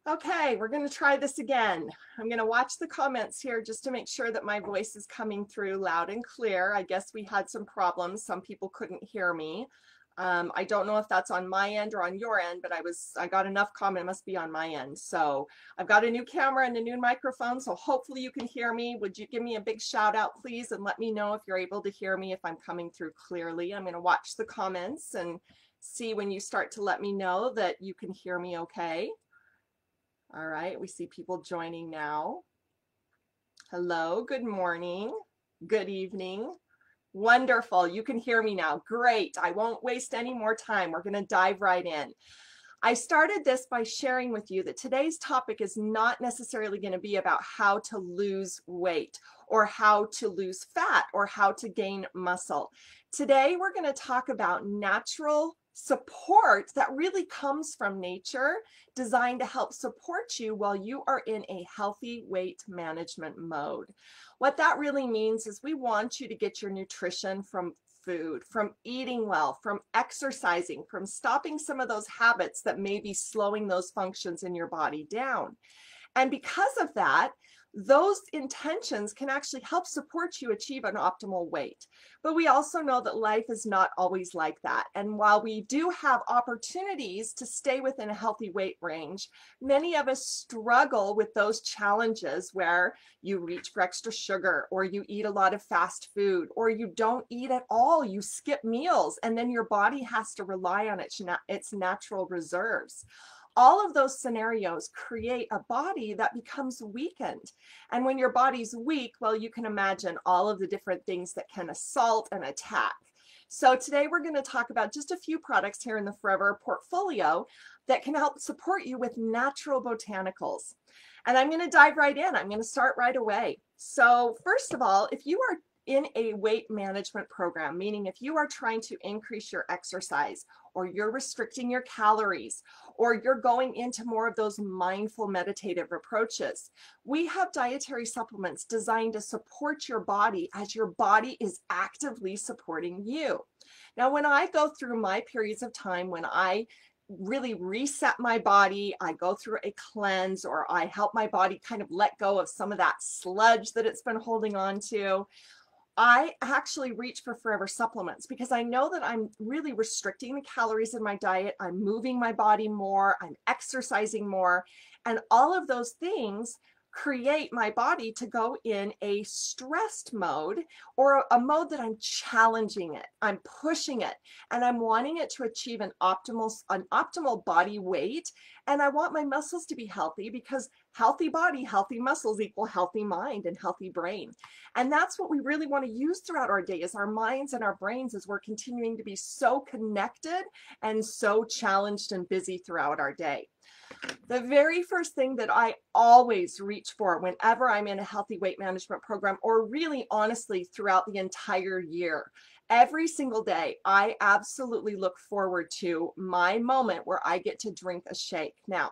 Okay, we're going to try this again. I'm going to watch the comments here just to make sure that my voice is coming through loud and clear. I guess we had some problems. Some people couldn't hear me. I don't know if that's on my end or on your end, but I got enough comment. It must be on my end. So I've got a new camera and a new microphone, so hopefully you can hear me. Would you give me a big shout out, please, and let me know if you're able to hear me, if I'm coming through clearly. I'm going to watch the comments and see when you start to let me know that you can hear me okay. All right, we see people joining now. Hello, good morning, good evening. Wonderful, you can hear me now. Great, I won't waste any more time. We're gonna dive right in. I started this by sharing with you that today's topic is not necessarily going to be about how to lose weight or how to lose fat or how to gain muscle. Today, we're going to talk about natural support that really comes from nature, designed to help support you while you are in a healthy weight management mode. What that really means is we want you to get your nutrition from food, from eating well, from exercising, from stopping some of those habits that may be slowing those functions in your body down. And because of that, those intentions can actually help support you achieve an optimal weight. But we also know that life is not always like that. And while we do have opportunities to stay within a healthy weight range, many of us struggle with those challenges where you reach for extra sugar, or you eat a lot of fast food, or you don't eat at all, you skip meals, and then your body has to rely on its natural reserves. All of those scenarios create a body that becomes weakened. And when your body's weak, well, you can imagine all of the different things that can assault and attack. So today we're going to talk about just a few products here in the Forever portfolio that can help support you with natural botanicals. And I'm going to dive right in. I'm going to start right away. So first of all, if you are in a weight management program, meaning if you are trying to increase your exercise, or you're restricting your calories, or you're going into more of those mindful meditative approaches, we have dietary supplements designed to support your body as your body is actively supporting you. Now, when I go through my periods of time when I really reset my body, I go through a cleanse, or I help my body kind of let go of some of that sludge that it's been holding on to, I actually reach for Forever supplements because I know that I'm really restricting the calories in my diet. I'm moving my body more, I'm exercising more, and all of those things create my body to go in a stressed mode, or a mode that I'm challenging it, I'm pushing it, and I'm wanting it to achieve an optimal body weight. And I want my muscles to be healthy, because healthy body, healthy muscles equal healthy mind and healthy brain. And that's what we really want to use throughout our day, is our minds and our brains, as we're continuing to be so connected and so challenged and busy throughout our day. The very first thing that I always reach for whenever I'm in a healthy weight management program, or really honestly throughout the entire year, every single day, I absolutely look forward to my moment where I get to drink a shake. Now,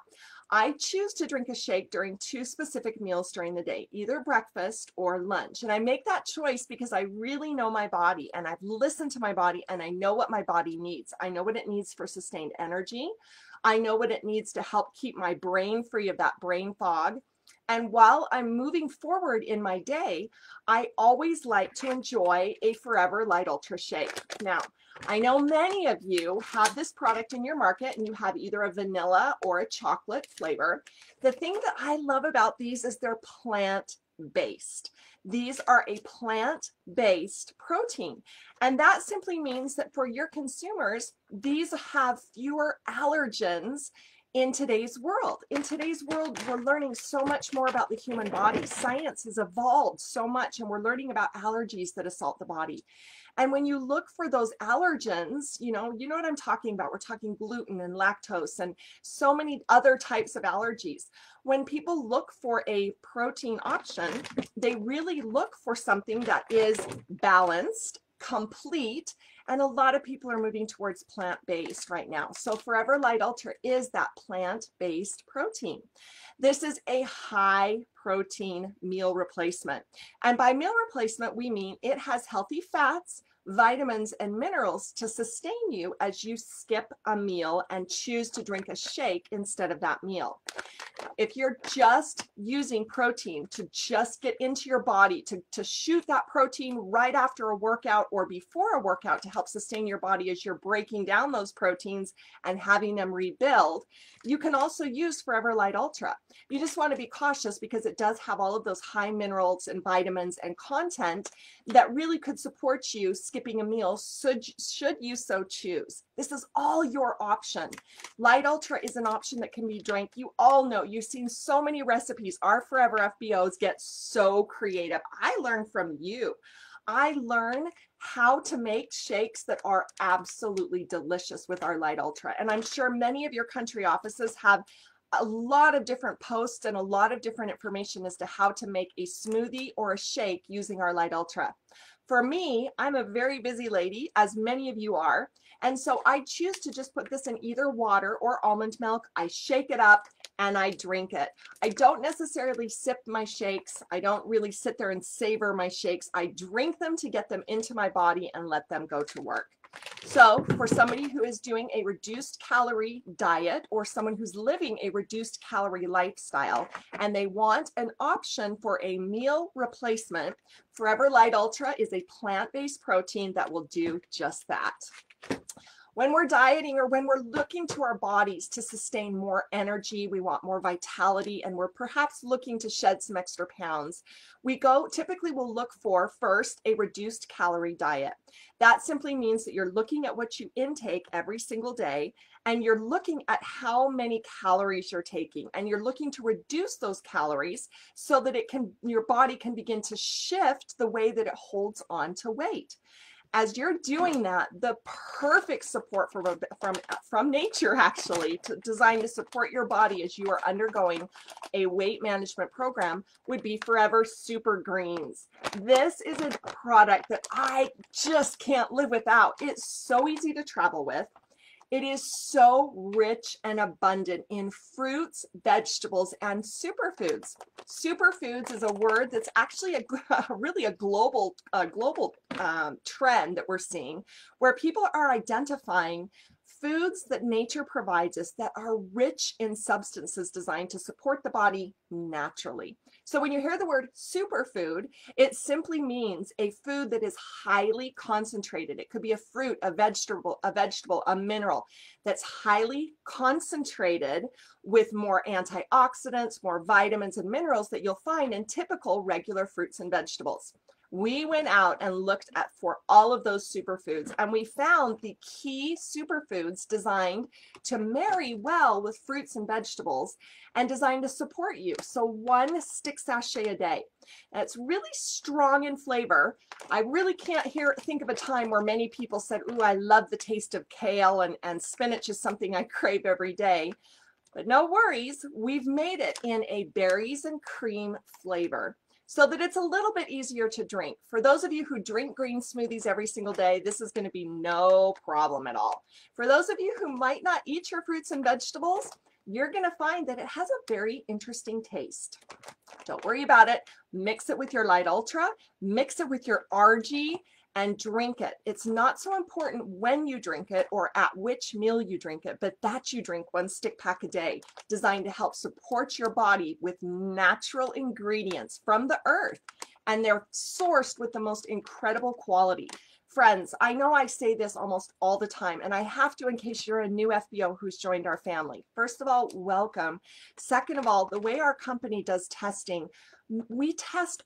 I choose to drink a shake during two specific meals during the day, either breakfast or lunch. And I make that choice because I really know my body, and I've listened to my body, and I know what my body needs. I know what it needs for sustained energy. I know what it needs to help keep my brain free of that brain fog. And while I'm moving forward in my day, I always like to enjoy a Forever Light Ultra Shake. Now, I know many of you have this product in your market, and you have either a vanilla or a chocolate flavor. The thing that I love about these is they're plant-based. These are a plant-based protein. And that simply means that for your consumers, these have fewer allergens in today's world. In today's world, we're learning so much more about the human body. Science has evolved so much, and we're learning about allergies that assault the body. And when you look for those allergens, you know what I'm talking about. We're talking gluten and lactose and so many other types of allergies. When people look for a protein option, they really look for something that is balanced, complete, and a lot of people are moving towards plant-based right now. So Forever Light Ultra is that plant-based protein. This is a high protein meal replacement. And by meal replacement, we mean it has healthy fats, vitamins, and minerals to sustain you as you skip a meal and choose to drink a shake instead of that meal. If you're just using protein to just get into your body, to shoot that protein right after a workout or before a workout to help sustain your body as you're breaking down those proteins and having them rebuild, you can also use Forever Light Ultra. You just want to be cautious because it does have all of those high minerals and vitamins and content that really could support you skipping a meal should you so choose. This is all your option. Light Ultra is an option that can be drank. You all know, you've seen so many recipes. Our Forever FBOs get so creative. I learn from you. I learn how to make shakes that are absolutely delicious with our Light Ultra. And I'm sure many of your country offices have a lot of different posts and a lot of different information as to how to make a smoothie or a shake using our Light Ultra. For me, I'm a very busy lady, as many of you are, and so I choose to just put this in either water or almond milk. I shake it up and I drink it. I don't necessarily sip my shakes. I don't really sit there and savor my shakes. I drink them to get them into my body and let them go to work. So for somebody who is doing a reduced calorie diet or someone who's living a reduced calorie lifestyle and they want an option for a meal replacement, Forever Light Ultra is a plant-based protein that will do just that. When we're dieting or when we're looking to our bodies to sustain more energy, we want more vitality, and we're perhaps looking to shed some extra pounds, typically we'll look for first a reduced calorie diet. That simply means that you're looking at what you intake every single day, and you're looking at how many calories you're taking, and you're looking to reduce those calories so that your body can begin to shift the way that it holds on to weight. As you're doing that, the perfect support from nature, actually, designed to support your body as you are undergoing a weight management program, would be Forever Super Greens. This is a product that I just can't live without. It's so easy to travel with. It is so rich and abundant in fruits, vegetables, and superfoods. Superfoods is a word that's actually really a global trend that we're seeing, where people are identifying foods that nature provides us that are rich in substances designed to support the body naturally. So when you hear the word superfood, it simply means a food that is highly concentrated. It could be a fruit, a vegetable, a mineral that's highly concentrated with more antioxidants, more vitamins and minerals that you'll find in typical regular fruits and vegetables. We went out and looked for all of those superfoods, and we found the key superfoods designed to marry well with fruits and vegetables and designed to support you. So 1 stick sachet a day. And it's really strong in flavor. I really can't think of a time where many people said, ooh, I love the taste of kale, and spinach is something I crave every day. But no worries, we've made it in a berries and cream flavor, so that it's a little bit easier to drink. For those of you who drink green smoothies every single day, this is going to be no problem at all. For those of you who might not eat your fruits and vegetables, you're going to find that it has a very interesting taste. Don't worry about it. Mix it with your Light Ultra, mix it with your RG, and drink it. It's not so important when you drink it or at which meal you drink it, but that you drink 1 stick pack a day, designed to help support your body with natural ingredients from the earth, and they're sourced with the most incredible quality. Friends, I know I say this almost all the time, and I have to in case you're a new FBO who's joined our family. First of all, welcome. Second of all, the way our company does testing, we test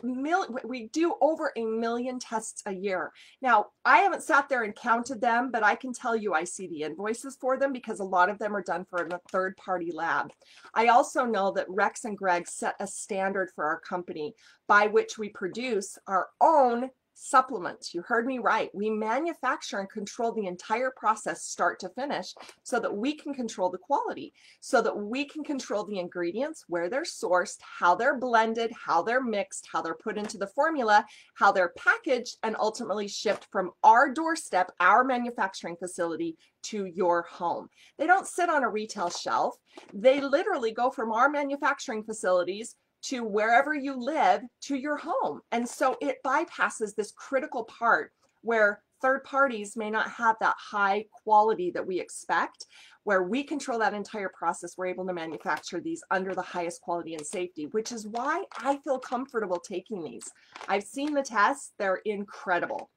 we do over 1 million tests a year. Now, I haven't sat there and counted them, but I can tell you I see the invoices for them because a lot of them are done for a third-party lab. I also know that Rex and Greg set a standard for our company by which we produce our own supplements. You heard me right. We manufacture and control the entire process start to finish so that we can control the quality, so that we can control the ingredients, where they're sourced, how they're blended, how they're mixed, how they're put into the formula, how they're packaged, and ultimately shipped from our doorstep, our manufacturing facility, to your home. They don't sit on a retail shelf. They literally go from our manufacturing facilities to wherever you live to your home. And so it bypasses this critical part where third parties may not have that high quality that we expect. Where we control that entire process, we're able to manufacture these under the highest quality and safety, which is why I feel comfortable taking these. I've seen the tests, they're incredible.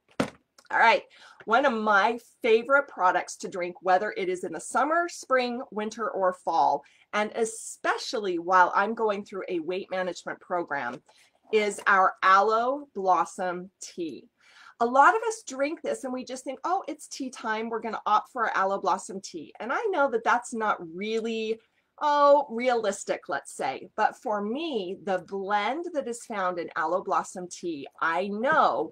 All right, one of my favorite products to drink, whether it is in the summer, spring, winter, or fall, and especially while I'm going through a weight management program, is our aloe blossom tea. A lot of us drink this and we just think, oh, it's tea time, we're going to opt for our aloe blossom tea. And I know that that's not really, realistic, let's say. But for me, the blend that is found in aloe blossom tea, I know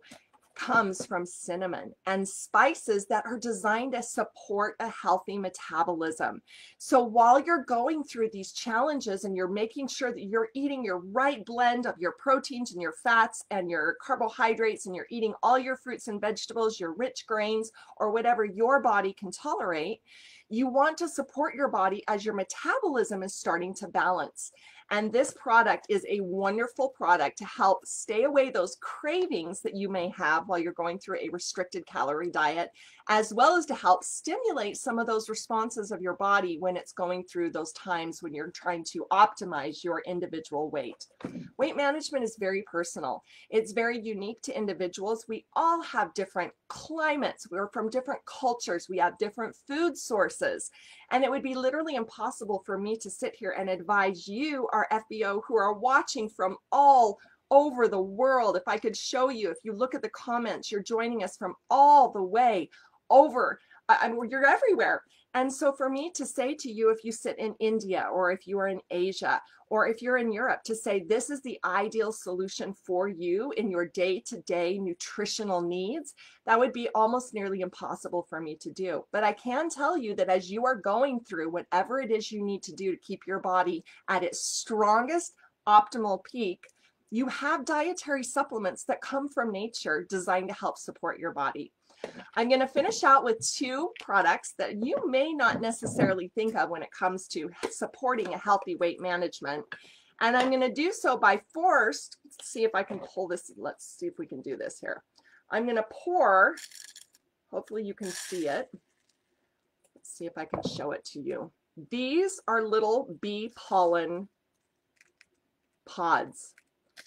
comes from cinnamon and spices that are designed to support a healthy metabolism. So while you're going through these challenges and you're making sure that you're eating your right blend of your proteins and your fats and your carbohydrates, and you're eating all your fruits and vegetables, your rich grains, or whatever your body can tolerate, you want to support your body as your metabolism is starting to balance. And this product is a wonderful product to help stay away those cravings that you may have while you're going through a restricted calorie diet, as well as to help stimulate some of those responses of your body when it's going through those times when you're trying to optimize your individual weight. Weight management is very personal. It's very unique to individuals. We all have different climates. We're from different cultures. We have different food sources. And it would be literally impossible for me to sit here and advise you, our FBO, who are watching from all over the world. If I could show you, if you look at the comments, you're joining us from all the way over. You're everywhere. And so for me to say to you, if you sit in India, or if you are in Asia, or if you're in Europe, to say this is the ideal solution for you in your day-to-day nutritional needs, that would be almost nearly impossible for me to do. But I can tell you that as you are going through whatever it is you need to do to keep your body at its strongest optimal peak, you have dietary supplements that come from nature designed to help support your body. I'm going to finish out with two products that you may not necessarily think of when it comes to supporting a healthy weight management. And I'm going to do so by first, let's see if I can pull this. Let's see if we can do this here. I'm going to pour, hopefully you can see it. Let's see if I can show it to you. These are little bee pollen pods.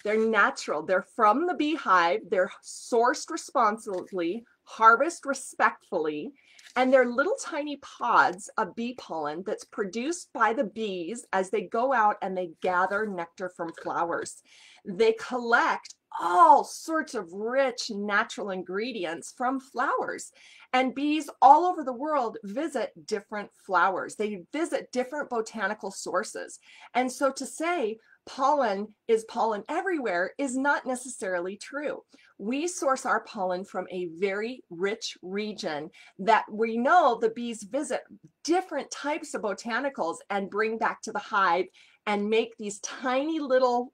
They're natural. They're from the beehive. They're sourced responsibly, harvest respectfully, and they're little tiny pods of bee pollen that's produced by the bees as they go out and they gather nectar from flowers. They collect all sorts of rich natural ingredients from flowers, and bees all over the world visit different flowers. They visit different botanical sources. And so to say pollen is pollen everywhere is not necessarily true. We source our pollen from a very rich region that we know the bees visit different types of botanicals and bring back to the hive and make these tiny little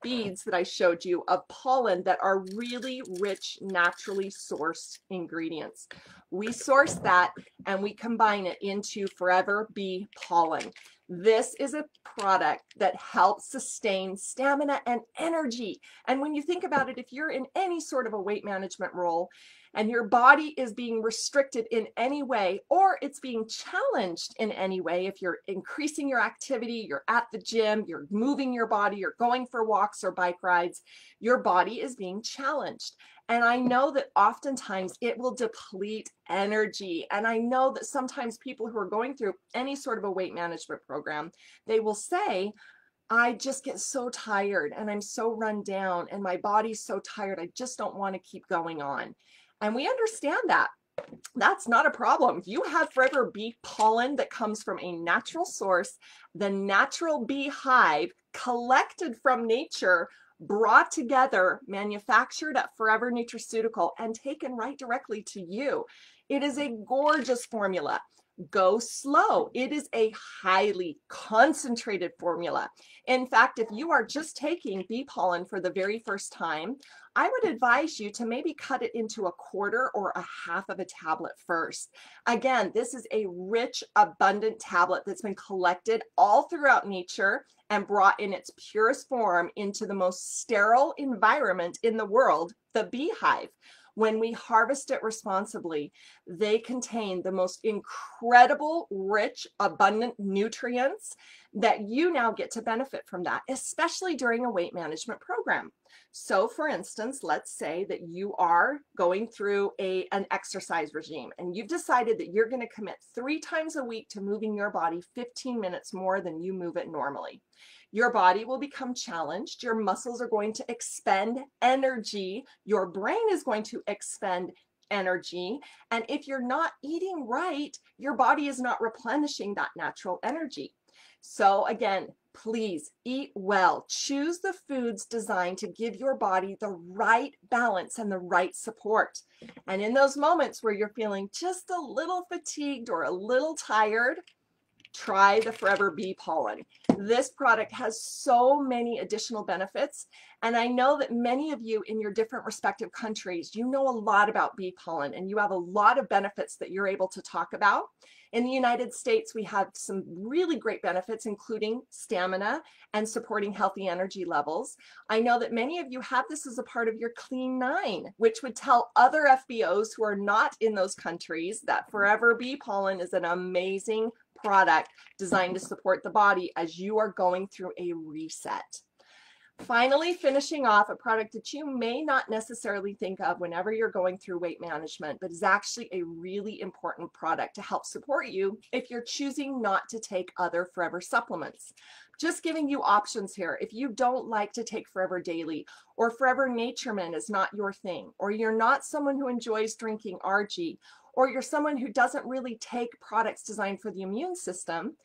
beads that I showed you of pollen that are really rich, naturally sourced ingredients. We source that and we combine it into Forever Bee Pollen. This is a product that helps sustain stamina and energy. And when you think about it, if you're in any sort of a weight management role and your body is being restricted in any way, or it's being challenged in any way, if you're increasing your activity, you're at the gym, you're moving your body, you're going for walks or bike rides, your body is being challenged. And I know that oftentimes it will deplete energy. And I know that sometimes people who are going through any sort of a weight management program, they will say, I just get so tired and I'm so run down and my body's so tired, I just don't want to keep going on. And we understand that. That's not a problem. If you have Forever Bee Pollen that comes from a natural source, the natural beehive collected from nature, brought together, manufactured at Forever Nutraceutical, and taken right directly to you. It is a gorgeous formula. Go slow. It is a highly concentrated formula. In fact, if you are just taking bee pollen for the very first time, I would advise you to maybe cut it into a quarter or a half of a tablet first. Again, this is a rich, abundant tablet that's been collected all throughout nature and brought in its purest form into the most sterile environment in the world, the beehive. when we harvest it responsibly, they contain the most incredible, rich, abundant nutrients that you now get to benefit from that, especially during a weight management program. So for instance, let's say that you are going through an exercise regime and you've decided that you're going to commit 3 times a week to moving your body 15 minutes more than you move it normally. Your body will become challenged. Your muscles are going to expend energy. Your brain is going to expend energy. And if you're not eating right, your body is not replenishing that natural energy. So again, please eat well. Choose the foods designed to give your body the right balance and the right support. And in those moments where you're feeling just a little fatigued or a little tired, try the Forever Bee Pollen. This product has so many additional benefits, and I know that many of you in your different respective countries, you know a lot about bee pollen and you have a lot of benefits that you're able to talk about. In the United States, we have some really great benefits, including stamina and supporting healthy energy levels. I know that many of you have this as a part of your Clean 9, which would tell other FBOs who are not in those countries that Forever Bee Pollen is an amazing product designed to support the body as you are going through a reset. Finally, finishing off, a product that you may not necessarily think of whenever you're going through weight management, but is actually a really important product to help support you if you're choosing not to take other Forever supplements. Just giving you options here. If you don't like to take Forever Daily, or Forever Natureman is not your thing, or you're not someone who enjoys drinking RG, or you're someone who doesn't really take products designed for the immune system,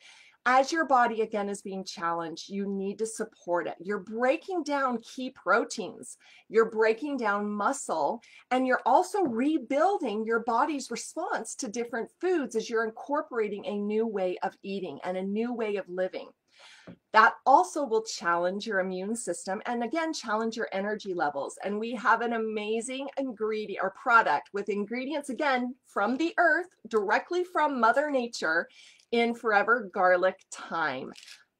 as your body again is being challenged, you need to support it. You're breaking down key proteins, you're breaking down muscle, and you're also rebuilding your body's response to different foods as you're incorporating a new way of eating and a new way of living. That also will challenge your immune system and again challenge your energy levels. And we have an amazing ingredient or product with ingredients again from the earth, directly from Mother Nature, in Forever Garlic Thyme.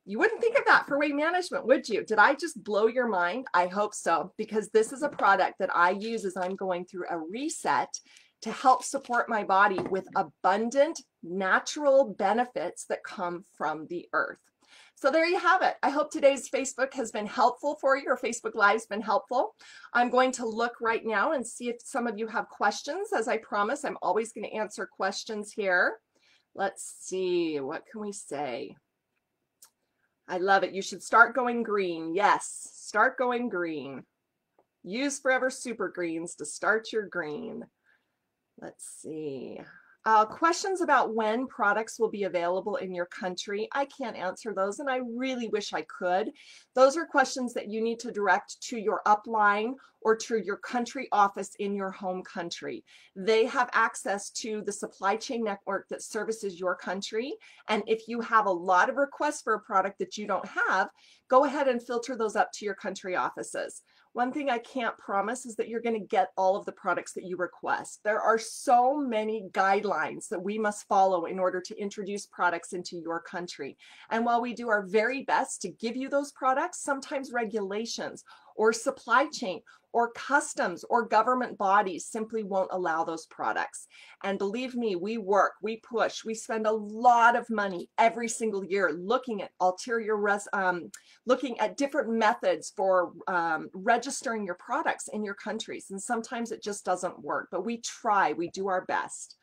You wouldn't think of that for weight management, would you? Did I just blow your mind? I hope so, because this is a product that I use as I'm going through a reset to help support my body with abundant natural benefits that come from the earth. So there you have it. I hope today's Facebook has been helpful for you, or Facebook Live's been helpful. I'm going to look right now and see if some of you have questions. As I promise, I'm always going to answer questions here. Let's see, what can we say? I love it. You should start going green. Yes, start going green. Use Forever Super Greens to start your green. Let's see. Questions about when products will be available in your country. I can't answer those, and I really wish I could. Those are questions that you need to direct to your upline or to your country office in your home country. They have access to the supply chain network that services your country. And if you have a lot of requests for a product that you don't have, go ahead and filter those up to your country offices. One thing I can't promise is that you're going to get all of the products that you request. There are so many guidelines that we must follow in order to introduce products into your country. And while we do our very best to give you those products, sometimes regulations or supply chain or customs or government bodies simply won't allow those products. And believe me, we work, we push, we spend a lot of money every single year looking at looking at different methods for registering your products in your countries. And sometimes it just doesn't work, but we try, we do our best.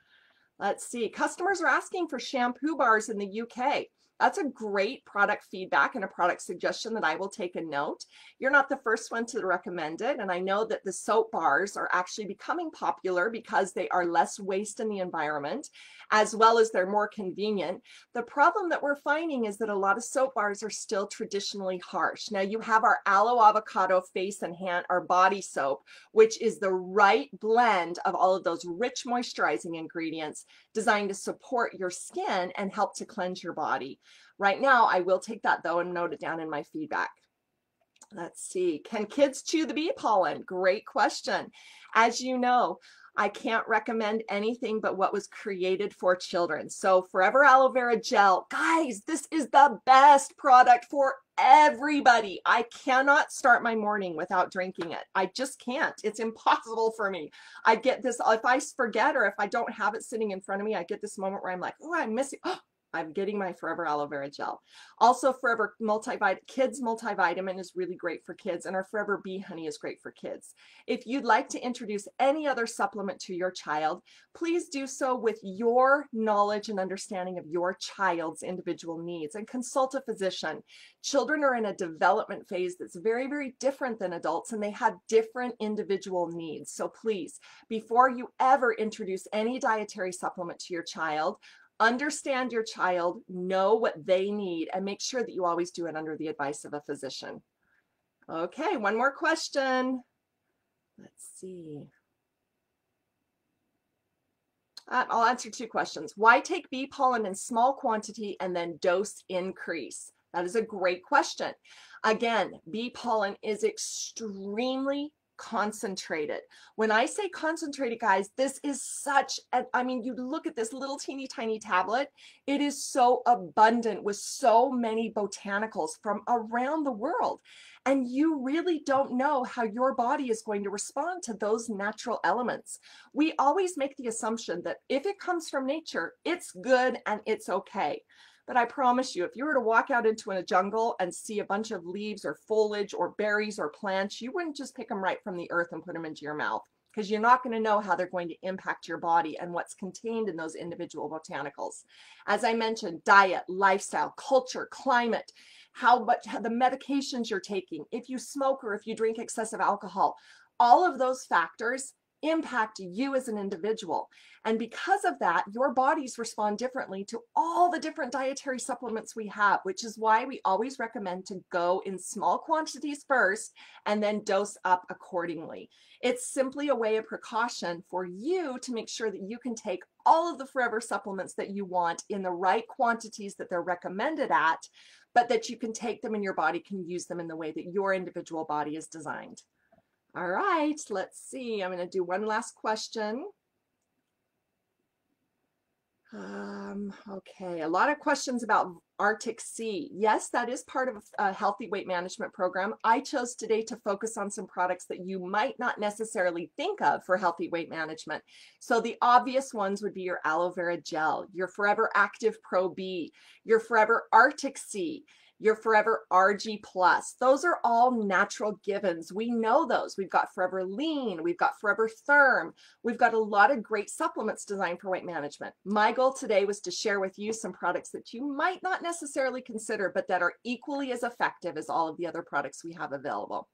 Let's see, customers are asking for shampoo bars in the UK. That's a great product feedback and a product suggestion that I will take a note. You're not the first one to recommend it, and I know that the soap bars are actually becoming popular because they are less waste in the environment, as well as they're more convenient. The problem that we're finding is that a lot of soap bars are still traditionally harsh. Now you have our aloe avocado face and hand or body soap, which is the right blend of all of those rich moisturizing ingredients designed to support your skin and help to cleanse your body. Right now, I will take that though and note it down in my feedback. Let's see, can kids chew the bee pollen? Great question. As you know, I can't recommend anything but what was created for children. So Forever Aloe Vera Gel, guys, this is the best product for everybody. I cannot start my morning without drinking it. I just can't. It's impossible for me. I get this, if I forget or if I don't have it sitting in front of me, I get this moment where I'm like, oh, I'm missing, oh, I'm getting my Forever Aloe Vera Gel. Also, Forever Kids Multivitamin is really great for kids, and our Forever Bee Honey is great for kids. If you'd like to introduce any other supplement to your child, please do so with your knowledge and understanding of your child's individual needs, and consult a physician. Children are in a development phase that's very, very different than adults, and they have different individual needs. So please, before you ever introduce any dietary supplement to your child, understand your child, know what they need, and make sure that you always do it under the advice of a physician. Okay, one more question. Let's see. I'll answer two questions. Why take bee pollen in small quantity and then dose increase? That is a great question. Again, bee pollen is extremely concentrated. When I say concentrated, guys, this is such a, I mean, you look at this little teeny tiny tablet, it is so abundant with so many botanicals from around the world. And you really don't know how your body is going to respond to those natural elements. We always make the assumption that if it comes from nature, it's good and it's okay. But I promise you, if you were to walk out into a jungle and see a bunch of leaves or foliage or berries or plants, you wouldn't just pick them right from the earth and put them into your mouth, because you're not going to know how they're going to impact your body and what's contained in those individual botanicals. As I mentioned, diet, lifestyle, culture, climate, how the medications you're taking, if you smoke or if you drink excessive alcohol, all of those factors impact you as an individual. And because of that, your bodies respond differently to all the different dietary supplements we have, which is why we always recommend to go in small quantities first and then dose up accordingly. It's simply a way of precaution for you to make sure that you can take all of the forever supplements that you want in the right quantities that they're recommended at, but that you can take them and your body can use them in the way that your individual body is designed. All right, let's see. I'm going to do one last question. Okay, a lot of questions about Arctic Sea. Yes, that is part of a healthy weight management program. I chose today to focus on some products that you might not necessarily think of for healthy weight management. So the obvious ones would be your aloe vera gel, your Forever Active Pro B, your Forever Arctic Sea, your Forever RG Plus. Those are all natural givens. We know those. We've got Forever Lean, we've got Forever Therm. We've got a lot of great supplements designed for weight management. My goal today was to share with you some products that you might not necessarily consider, but that are equally as effective as all of the other products we have available.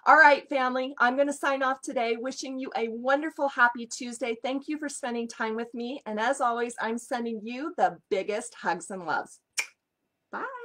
All right, family, I'm going to sign off today, wishing you a wonderful, happy Tuesday. Thank you for spending time with me. And as always, I'm sending you the biggest hugs and loves. Bye.